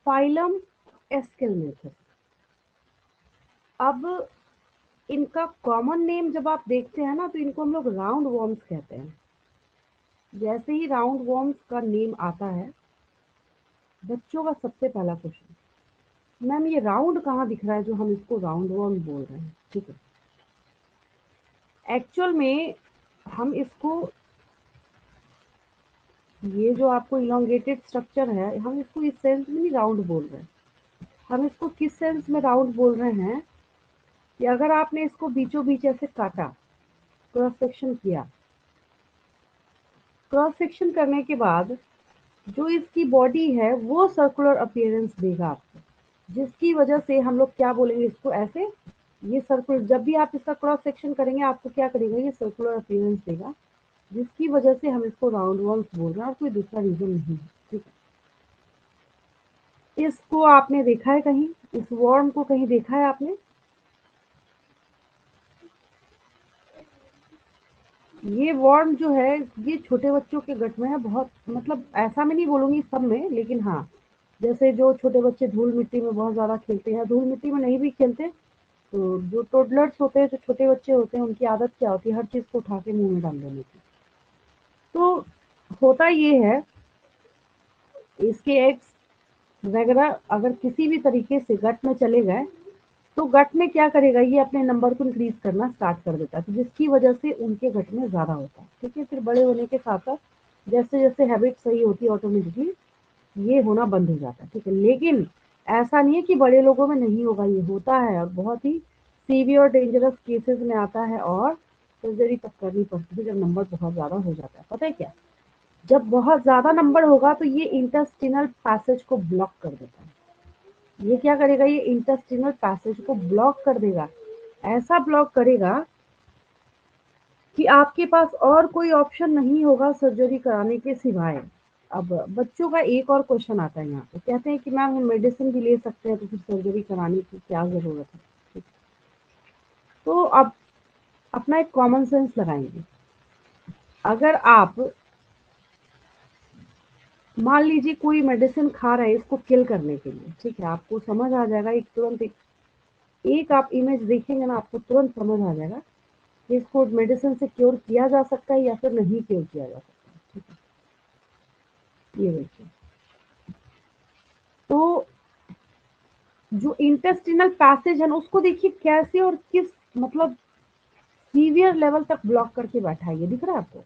Phylum एस्केलमेंथस। अब इनका common name जब आप देखते हैं ना तो इनको हम लोग राउंड वॉर्म्स कहते हैं। जैसे ही राउंड वॉर्म्स का नेम आता है, बच्चों का सबसे पहला क्वेश्चन, मैम ये राउंड कहाँ दिख रहा है जो हम इसको राउंड वॉर्म बोल रहे हैं? ठीक है, एक्चुअल में हम इसको, ये जो आपको इलोंगेटेड स्ट्रक्चर है, हम इसको इस सेंस में नहीं राउंड बोल रहे हैं। हम इसको किस सेंस में राउंड बोल रहे हैं कि अगर आपने इसको बीचों बीच ऐसे काटा, क्रॉस सेक्शन किया, क्रॉस सेक्शन करने के बाद जो इसकी बॉडी है वो सर्कुलर अपीयरेंस देगा आपको, जिसकी वजह से हम लोग क्या बोलेंगे इसको, ऐसे ये सर्कुलर, जब भी आप इसका क्रॉस सेक्शन करेंगे आपको क्या करेगा, ये सर्कुलर अपीयरेंस देगा, जिसकी वजह से हम इसको राउंड वॉर्म्स बोल रहे हैं और कोई दूसरा रीजन नहीं है। ठीक है, इसको आपने देखा है कहीं, इस वॉर्म को कहीं देखा है आपने? ये वॉर्म जो है ये छोटे बच्चों के गट में है बहुत, मतलब ऐसा मैं नहीं बोलूंगी सब में, लेकिन हाँ, जैसे जो छोटे बच्चे धूल मिट्टी में बहुत ज़्यादा खेलते हैं, धूल मिट्टी में नहीं भी खेलते, तो जो टोडलर्स होते हैं, जो छोटे बच्चे होते हैं, उनकी आदत क्या होती है, हर चीज़ को उठा के मुंह में डाल देने की। तो होता ये है, इसके एग्स वगैरह अगर किसी भी तरीके से गट में चले गए तो गट में क्या करेगा, ये अपने नंबर को इंक्रीज करना स्टार्ट कर देता है, तो जिसकी वजह से उनके गट में ज़्यादा होता है। ठीक है, फिर बड़े होने के साथ साथ जैसे जैसे हैबिट सही होती है ऑटोमेटिकली ये होना बंद हो जाता है। ठीक है, लेकिन ऐसा नहीं है कि बड़े लोगों में नहीं होगा, ये होता है और बहुत ही सीवियर और डेंजरस केसेस में आता है और सर्जरी तक करनी पड़ती है जब नंबर बहुत ज़्यादा हो जाता है। पता है क्या, जब बहुत ज़्यादा नंबर होगा तो ये इंटेस्टिनल पैसेज को ब्लॉक कर देता है। ये क्या करेगा, ये इंटेस्टिनल पैसेज को ब्लॉक कर देगा, ऐसा ब्लॉक करेगा कि आपके पास और कोई ऑप्शन नहीं होगा सर्जरी कराने के सिवाय। अब बच्चों का एक और क्वेश्चन आता है यहाँ पे, कहते हैं कि मैम हम मेडिसिन भी ले सकते हैं तो फिर सर्जरी कराने की क्या ज़रूरत है? तो अब अपना एक कॉमन सेंस लगाएंगे, अगर आप मान लीजिए कोई मेडिसिन खा रहे हैं इसको किल करने के लिए, ठीक है, आपको समझ आ जाएगा, एक तुरंत एक आप इमेज देखेंगे ना आपको तुरंत समझ आ जाएगा कि इसको मेडिसिन से क्योर किया जा सकता है या फिर नहीं क्योर किया जा सकता है। ठीक है, ये देखिए, तो जो इंटेस्टिनल पैसेज है ना उसको देखिए कैसे और किस मतलब सीवियर लेवल तक ब्लॉक करके बैठा है, ये दिख रहा है आपको?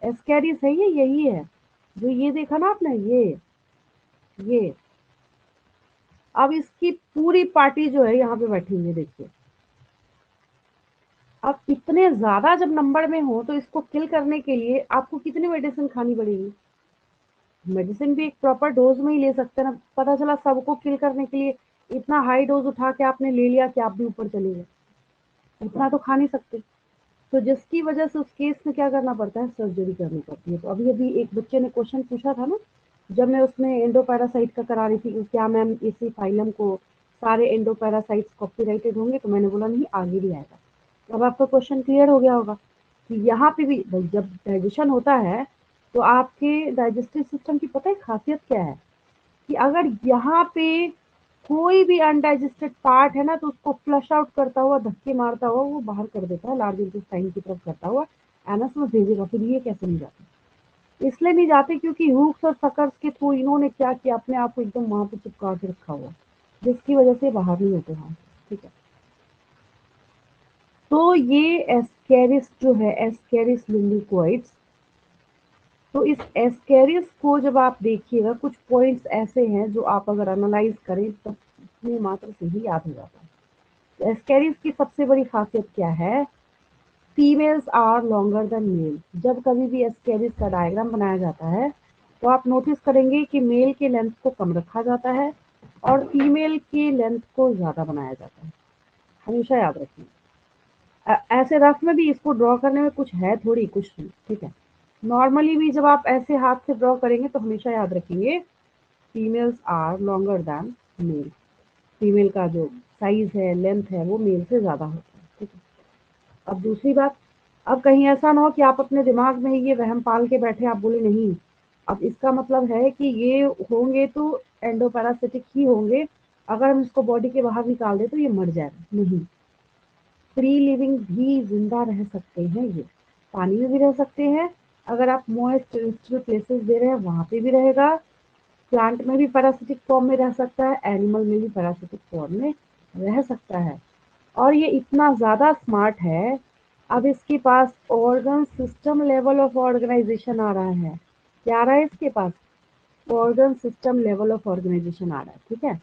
एस्कैरिस है ये, यही है जो ये देखा ना आपने, ये अब इसकी पूरी पार्टी जो है यहाँ पे बैठी हुई है, देखिए। अब इतने ज्यादा जब नंबर में हो तो इसको किल करने के लिए आपको कितनी मेडिसिन खानी पड़ेगी? मेडिसिन भी एक प्रॉपर डोज में ही ले सकते हैं ना, पता चला सबको किल करने के लिए इतना हाई डोज उठा के आपने ले लिया कि आप भी ऊपर चले गए, इतना तो खा नहीं सकते। तो जिसकी वजह से उस केस में क्या करना पड़ता है, सर्जरी करनी पड़ती है। तो अभी अभी एक बच्चे ने क्वेश्चन पूछा था ना, जब मैं उसमें एंडोपैरासाइट का करा रही थी कि क्या मैम इसी फाइलम को सारे एंडोपैरासाइट्स कॉपीराइटेड होंगे, तो मैंने बोला नहीं, आगे भी आएगा। अब आपका क्वेश्चन क्लियर हो गया होगा कि यहाँ पे भी जब डाइजेशन होता है तो आपके डाइजेस्टिव सिस्टम की पता है खासियत क्या है, कि अगर यहाँ पे कोई भी अनडाइजेस्टेड पार्ट है ना तो उसको फ्लश आउट करता हुआ, धक्के मारता हुआ वो बाहर कर देता है, लार्ज इंटेस्टाइन की तरफ करता हुआ एनस में भेजेगा। फिर ये कैसे नहीं जाते? इसलिए नहीं जाते क्योंकि हुक्स और सकर्स के थ्रू इन्होंने क्या किया, अपने आप को एकदम वहां पे चिपका के रखा हुआ, जिसकी वजह से बाहर नहीं होते वहां से। ठीक है, तो ये एस्केरिस जो है, एस्केरिस लिम्बिकोइड्स, तो इस एस्केरिस को जब आप देखिएगा कुछ पॉइंट्स ऐसे हैं जो आप अगर एनालाइज करें तो इतने मात्र से ही याद हो जाता है। तो एस्केरिस की सबसे बड़ी खासियत क्या है, females are longer than male. जब कभी भी एस्केरिस का डायग्राम बनाया जाता है तो आप नोटिस करेंगे कि मेल के लेंथ को कम रखा जाता है और फीमेल की लेंथ को ज़्यादा बनाया जाता है, हमेशा याद रखिए। ऐसे रफ में भी इसको ड्रॉ करने में कुछ है थोड़ी, कुछ नहीं। ठीक है, नॉर्मली भी जब आप ऐसे हाथ से ड्रॉ करेंगे तो हमेशा याद रखेंगे females are longer than male. Female का जो साइज है, लेंथ है, वो मेल से ज़्यादा होता है। ठीक है, अब दूसरी बात, अब कहीं ऐसा ना हो कि आप अपने दिमाग में ही ये वहम पाल के बैठे, आप बोले नहीं अब इसका मतलब है कि ये होंगे तो एंडोपैरासिटिक ही होंगे। अगर हम इसको बॉडी के बाहर निकाल दें तो ये मर जाएगा, नहीं, फ्री लिविंग भी जिंदा रह सकते हैं। ये पानी में भी रह सकते हैं, अगर आप मॉइस्ट टेरेस्ट्रियल प्लेसेस दे रहे हैं वहां पे भी रहेगा, प्लांट में भी पैरासिटिक फॉर्म में रह सकता है, एनिमल में भी पैरासिटिक फॉर्म में रह सकता है। और ये इतना ज्यादा स्मार्ट है, अब इसके पास organ system level of organisation आ रहा है। क्या आ रहा है इसके पास? Organ system level of organisation आ रहा है। ठीक है,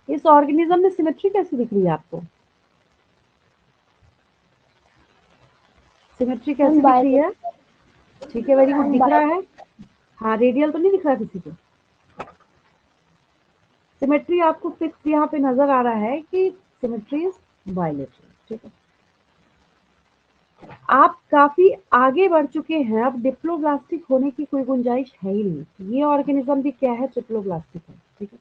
इस ऑर्गेनिज्म में सिमेट्री कैसी दिख रही है आपको? सिमेट्री कैसी दिख रही है? ठीक है, वेरी गुड, दिख रहा है। हाँ, रेडियल तो नहीं दिख रहा किसी को? सिमेट्री आपको फिक्स यहाँ पे नजर आ रहा है कि सिमेट्री इज बायलेटरल। ठीक है, आप काफी आगे बढ़ चुके हैं, अब डिप्लोब्लास्टिक होने की कोई गुंजाइश है ही नहीं। ये ऑर्गेनिज्म भी क्या है? ट्रिप्लोब्लास्टिक है। ठीक है,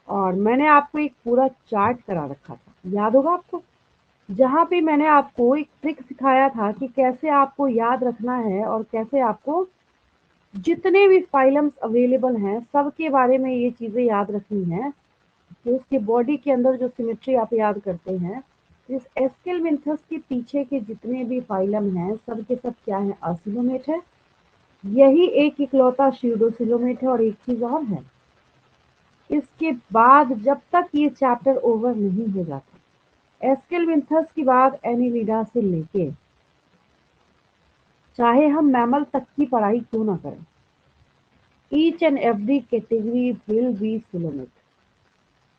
और मैंने आपको एक पूरा चार्ट करा रखा था, याद होगा आपको, जहाँ पे मैंने आपको एक ट्रिक सिखाया था कि कैसे आपको याद रखना है और कैसे आपको जितने भी फाइलम्स अवेलेबल हैं सबके बारे में ये चीजें याद रखनी है कि उसकी बॉडी के अंदर जो सिमेट्री आप याद करते हैं, इस एस्केलमिंथस के पीछे के जितने भी फाइलम हैं सब के सब क्या है? असिलोमेट है। यही एक इकलौता स्यूडोसिलोमेट है। और एक चीज और है, इसके बाद जब तक ये चैप्टर ओवर नहीं हो जाता, एस्केलमिंथस के बाद एनिलिडा से लेके चाहे हम मैमल तक की पढ़ाई क्यों ना करें, each and every category will be coelomate,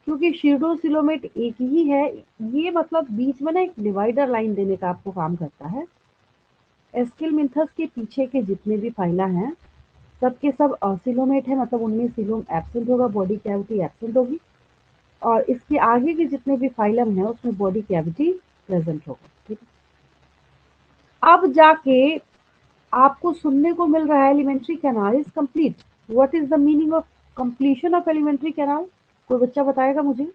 क्योंकि शीडोसिलोमेट एक ही है। ये मतलब बीच में ना एक डिवाइडर लाइन देने का आपको काम करता है। एस्किलमिंथस के पीछे के जितने भी फाइला हैं सब के सब असिलोमेट है, मतलब उनमें सिलोम एब्सेंट होगा, बॉडी कैविटी एब्सेंट होगी। और इसके आगे के जितने भी फाइलम है उसमें बॉडी कैविटी प्रेजेंट होगा। ठीक है, अब जाके आपको सुनने को मिल रहा है alimentary canal is complete. What is the meaning of completion of alimentary canal? कोई बच्चा बताएगा मुझे,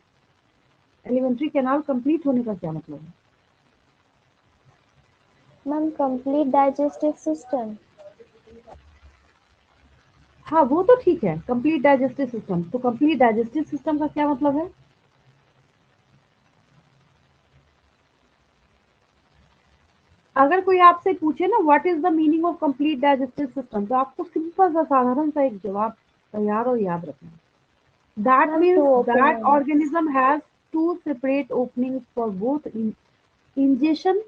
एलिमेंट्री कैनाल कंप्लीट होने का क्या मतलब है? Ma'am complete digestive system. हाँ, वो तो ठीक है, कंप्लीट डाइजेस्टिव सिस्टम। तो कंप्लीट डाइजेस्टिव सिस्टम का क्या मतलब है? अगर कोई आपसे पूछे ना what is the meaning of complete digestive system, तो आपको सिंपल सा साधारण सा एक जवाब तैयार और याद रखना है। That ma'am means two that opening. Organism has two separate openings for both ingestion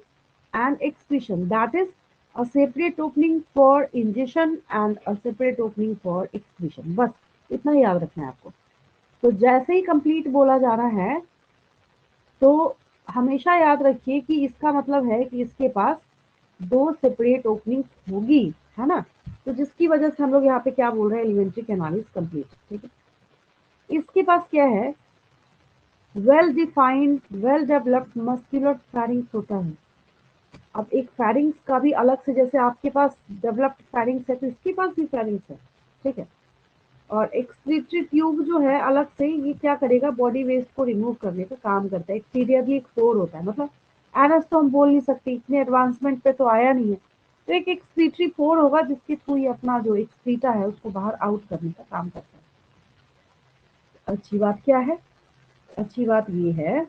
and excretion. That is a separate opening for ingestion and a separate opening for excretion. बस इतना ही याद रखना है आपको। तो जैसे ही कंप्लीट बोला जा रहा है तो हमेशा याद रखिए कि इसका मतलब है कि इसके पास दो सेपरेट ओपनिंग होगी, है ना? तो जिसकी वजह से हम लोग यहाँ पे क्या बोल रहे हैं, एलिमेंट्री कैनाल इज कंप्लीट। ठीक है, इसके पास क्या है? Well defined well developed muscular फैरिंग्स होता है। अब एक फैरिंग्स का भी अलग से, जैसे आपके पास डेवलप्ड फैरिंग्स है तो इसके पास भी फैरिंग्स है। ठीक है, और एक्सक्रीटरी ट्यूब जो है अलग से, ये क्या करेगा? बॉडी वेस्ट को रिमूव करने का काम करता है। एक्सटीरियरली एक फ्लोर होता है, मतलब एनस तो हम बोल नहीं सकते, इतने एडवांसमेंट पे तो आया नहीं है। तो एक एक्सक्रीटरी फ्लोर होगा जिसके थ्रू ये अपना जो एक्सक्रीटा है उसको बाहर आउट करने का काम करता है। अच्छी बात क्या है? अच्छी बात ये है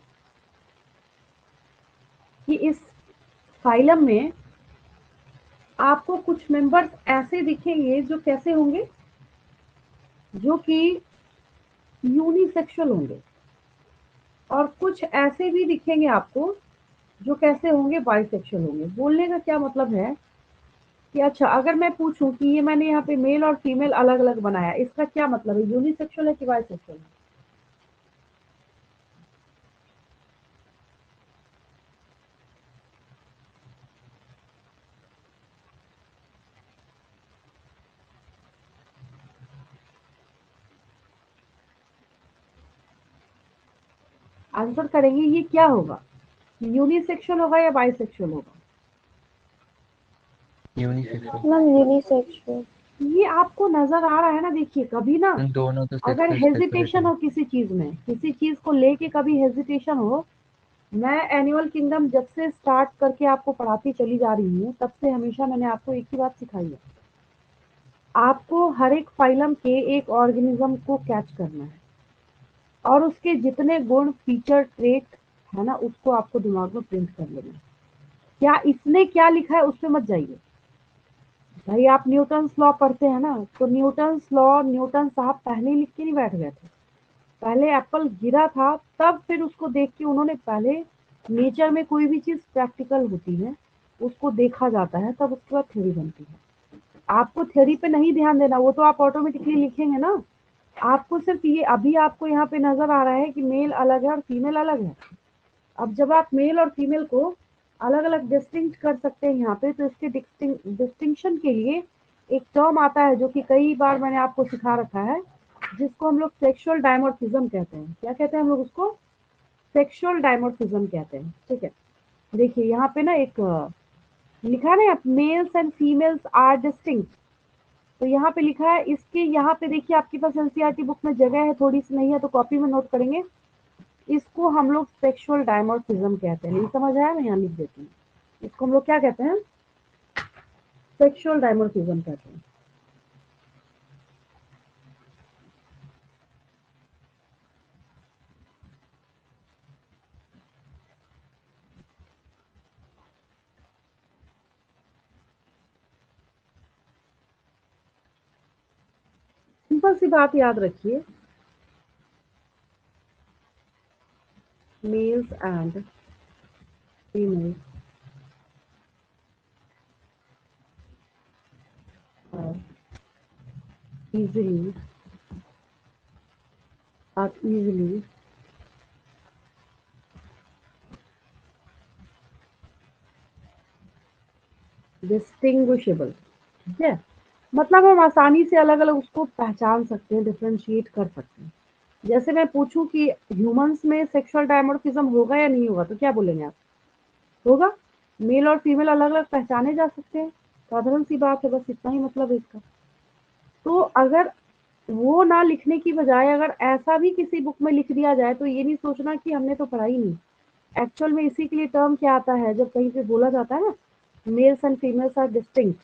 कि इस फाइलम में आपको कुछ मेंबर्स ऐसे दिखेंगे जो कैसे होंगे? जो कि यूनिसेक्सुअल होंगे। और कुछ ऐसे भी दिखेंगे आपको जो कैसे होंगे? बाइसेक्सुअल होंगे। बोलने का क्या मतलब है कि अच्छा अगर मैं पूछूं कि ये मैंने यहाँ पे मेल और फीमेल अलग अलग बनाया, इसका क्या मतलब है? यूनिसेक्सुअल है कि बाइसेक्सुअल है? आंसर करेंगे, ये क्या होगा? यूनिसेक्सुअल होगा या बाइसेक्सुअल होगा? यूनिसेक्सुअल। Ma'am unisexual. ये आपको नजर आ रहा है ना? देखिए कभी ना दोनों तो अगर सेक्सेस सेपरेट हेजिटेशन है। हो किसी चीज में, किसी चीज को लेके कभी हेजिटेशन हो, मैं एनिमल किंगडम जब से स्टार्ट करके आपको पढ़ाती चली जा रही हूँ तब से हमेशा मैंने आपको एक ही बात सिखाई है आपको हर एक फाइलम के एक ऑर्गेनिज्म को कैच करना है और उसके जितने गुण, फीचर, ट्रेट है ना, उसको आपको दिमाग में प्रिंट कर लेना है। क्या इसने क्या लिखा है उस पे मत जाइए। भाई आप न्यूटन्स लॉ पढ़ते हैं ना, तो न्यूटन्स लॉ न्यूटन साहब पहले ही लिख के नहीं बैठ गए थे। पहले एप्पल गिरा था, तब फिर उसको देख के उन्होंने पहले, नेचर में कोई भी चीज प्रैक्टिकल होती है, उसको देखा जाता है, तब उसके बाद थ्योरी बनती है। आपको थ्योरी पे नहीं ध्यान देना, वो तो आप ऑटोमेटिकली लिखेंगे ना। आपको सिर्फ ये, अभी आपको यहाँ पे नजर आ रहा है कि मेल अलग है और फीमेल अलग है। अब जब आप मेल और फीमेल को अलग अलग डिस्टिंक्ट कर सकते हैं यहाँ पे, तो इसके डिस्टिंक्शन के लिए एक टर्म आता है जो कि कई बार मैंने आपको सिखा रखा है, जिसको हम लोग सेक्सुअल डायमॉर्फिज्म कहते हैं। क्या कहते हैं हम लोग उसको? सेक्सुअल डायमॉर्फिज्म कहते हैं। ठीक है, देखिए यहाँ पे ना एक लिखा है ना, males and females are distinct. तो यहाँ पे लिखा है, इसके यहाँ पे देखिए आपके पास एनसीईआरटी बुक में जगह है, थोड़ी सी नहीं है तो कॉपी में नोट करेंगे। इसको हम लोग सेक्सुअल डायमॉर्फिज्म कहते हैं। नहीं समझ आया, मैं यहाँ लिख देती हूँ। इसको हम लोग क्या कहते हैं? सेक्सुअल डायमॉर्फिज्म कहते हैं। सिंपल सी बात याद रखिए, males and females are easily are easily distinguishable. ठीक है, मतलब हम आसानी से अलग अलग उसको पहचान सकते हैं, डिफ्रेंशिएट कर सकते हैं। जैसे मैं पूछूं कि ह्यूमंस में सेक्सुअल डायमॉर्फिज्म होगा या नहीं होगा, तो क्या बोलेंगे आप? होगा। मेल और फीमेल अलग अलग पहचाने जा सकते हैं, साधारण सी बात है, बस इतना ही मतलब है इसका। तो अगर वो ना लिखने की बजाय अगर ऐसा भी किसी बुक में लिख दिया जाए, तो ये नहीं सोचना कि हमने तो पढ़ा ही नहीं। एक्चुअल में इसी के लिए टर्म क्या आता है, जब कहीं पे बोला जाता है ना, males and females are distinct,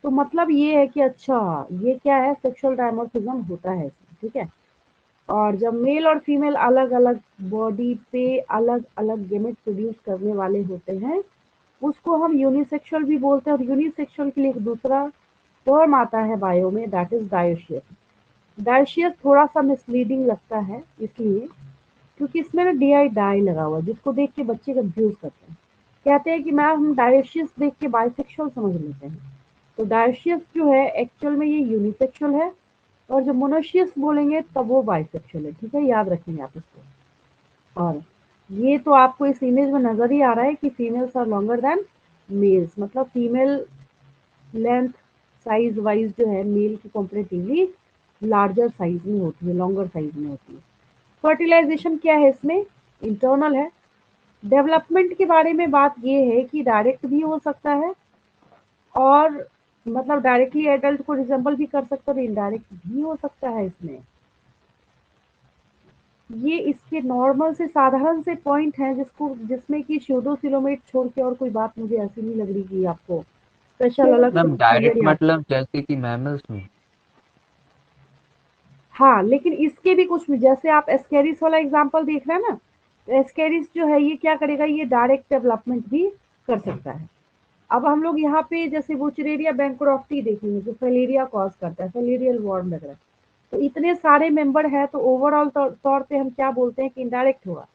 तो मतलब ये है कि अच्छा, ये क्या है, सेक्सुअल डायमॉर्फिज्म होता है इसमें। ठीक है, और जब मेल और फीमेल अलग अलग बॉडी पे अलग अलग गेमेट प्रोड्यूस करने वाले होते हैं, उसको हम यूनिसेक्सुअल भी बोलते हैं। और यूनिसेक्सुअल के लिए एक दूसरा टर्म आता है बायो में, दैट इज डायोशियस। डायोशियस थोड़ा सा मिसलीडिंग लगता है, इसलिए क्योंकि इसमें ना डी आई डाई लगा हुआ है, जिसको देख के बच्चे कंफ्यूज करते हैं। कहते हैं कि मैम हम डायोशियस देख के बाइसेक्सुअल समझ लेते हैं। तो डायोशियस जो है एक्चुअल में ये यूनिसेक्सुअल है, और जब मोनोशियस बोलेंगे तब वो बाइसेक्सुअल है। ठीक है, याद रखेंगे आप इसको। और ये तो आपको इस इमेज में नजर ही आ रहा है कि females are longer than males, मतलब फीमेल लेंथ साइज वाइज जो है मेल की कंपेरेटिवली लार्जर साइज में होती है, लॉन्गर साइज में होती है। फर्टिलाइजेशन क्या है इसमें? इंटरनल है। डेवलपमेंट के बारे में बात ये है कि डायरेक्ट भी हो सकता है, और मतलब डायरेक्टली एडल्ट को रिजेंबल भी कर सकता है, और इनडायरेक्ट भी हो सकता है इसमें। ये इसके नॉर्मल से साधारण से पॉइंट हैं, जिसको जिसमें कि स्यूडोसिलोमेट छोड़ के और कोई बात मुझे ऐसी नहीं लग रही कि आपको स्पेशल अलग से मैम कुछ डायरेक्ट क्लियर याद। मतलब जैसे कि मैमल्स में। हाँ, लेकिन इसके भी कुछ, जैसे आप एस्केरिस वाला एग्जांपल देख रहे हैं ना, तो एस्केरिस जो है ये क्या करेगा, ये डायरेक्ट डेवलपमेंट भी कर सकता है। अब हम लोग यहाँ पे जैसे वुचरेरिया बैंक्रोफ्टी देखेंगे, जो फैलेरिया कॉज करता है, फैलेरियल वॉर्म लग रहा है। तो इतने सारे मेंबर है, तो ओवरऑल तौर पे हम क्या बोलते हैं कि इनडायरेक्ट होगा।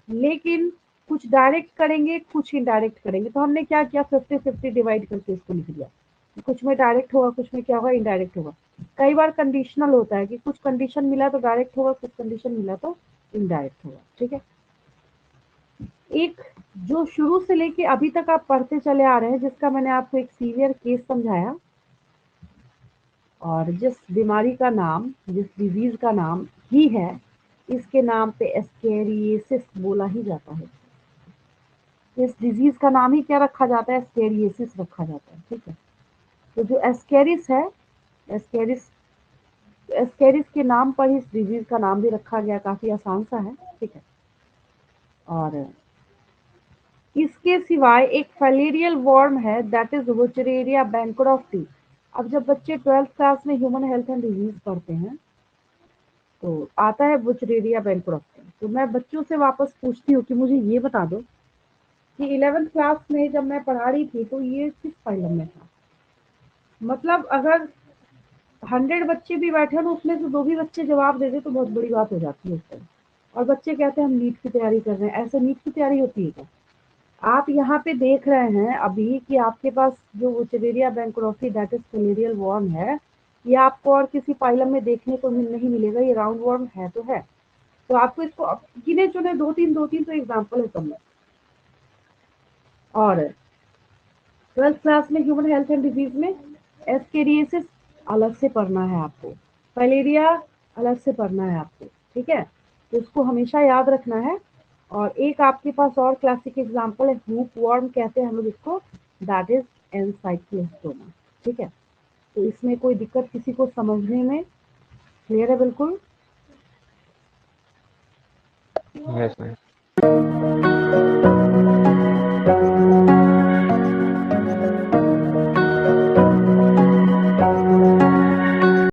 लेकिन कुछ डायरेक्ट करेंगे, कुछ इनडायरेक्ट करेंगे, तो हमने क्या किया, 50-50 डिवाइड करके इसको लिख दिया। कुछ में डायरेक्ट होगा, कुछ में क्या होगा, इनडायरेक्ट होगा। कई बार कंडीशनल होता है कि कुछ कंडीशन मिला तो डायरेक्ट होगा, कुछ कंडीशन मिला तो इनडायरेक्ट होगा। ठीक है, एक जो शुरू से लेके अभी तक आप पढ़ते चले आ रहे हैं, जिसका मैंने आपको एक सीवियर केस समझाया, और जिस बीमारी का नाम, जिस डिजीज का नाम ही है, इसके नाम पे एस्केरियोसिस बोला ही जाता है। इस डिजीज का नाम ही क्या रखा जाता है, एस्केरियोसिस रखा जाता है। ठीक है, तो जो एस्केरिस है, एस्केरिस, एस्केरिस के नाम पर ही इस डिजीज का नाम भी रखा गया, काफी आसान सा है। ठीक है, और इसके सिवाय एक फैलेरियल वर्म है, दैट इज वुचरेरिया बैंक्रोफ्टी। अब जब बच्चे 12th क्लास में ह्यूमन हेल्थ एंड डिजीज पढ़ते हैं तो आता है बुचरेरिया बैंक्रप्टी। तो मैं बच्चों से वापस पूछती हूँ कि मुझे ये बता दो कि 11th क्लास में जब मैं पढ़ा रही थी तो ये किस फाइलम में था। मतलब अगर 100 बच्चे भी बैठे ना उसमें से 2 भी बच्चे जवाब दे दे तो बहुत बड़ी बात हो जाती है उस टाइम। और बच्चे कहते हैं हम नीट की तैयारी कर रहे हैं। ऐसे नीट की तैयारी होती है क्या? आप यहाँ पे देख रहे हैं अभी कि आपके पास जो Wuchereria bancrofti that is filarial worm है, ये आपको और किसी फाइलम में देखने को नहीं मिलेगा। ये राउंड वर्म है तो है। तो आपको इसको गिने चुने 2-3 तो एग्जाम्पल है सब में। और 12th क्लास में ह्यूमन हेल्थ एंड डिजीज में एस्केरियोसिस अलग से पढ़ना है आपको, फाइलेरिया अलग से पढ़ना है आपको, ठीक है। तो इसको हमेशा याद रखना है। और एक आपके पास और क्लासिक एग्जांपल है हुक वर्म कहते हैं हम लोग इसको, दैट इज एनसाइक्लोस्टोमा, ठीक है। तो इसमें कोई दिक्कत किसी को समझने में क्लियर है बिल्कुल? Yes ma'am.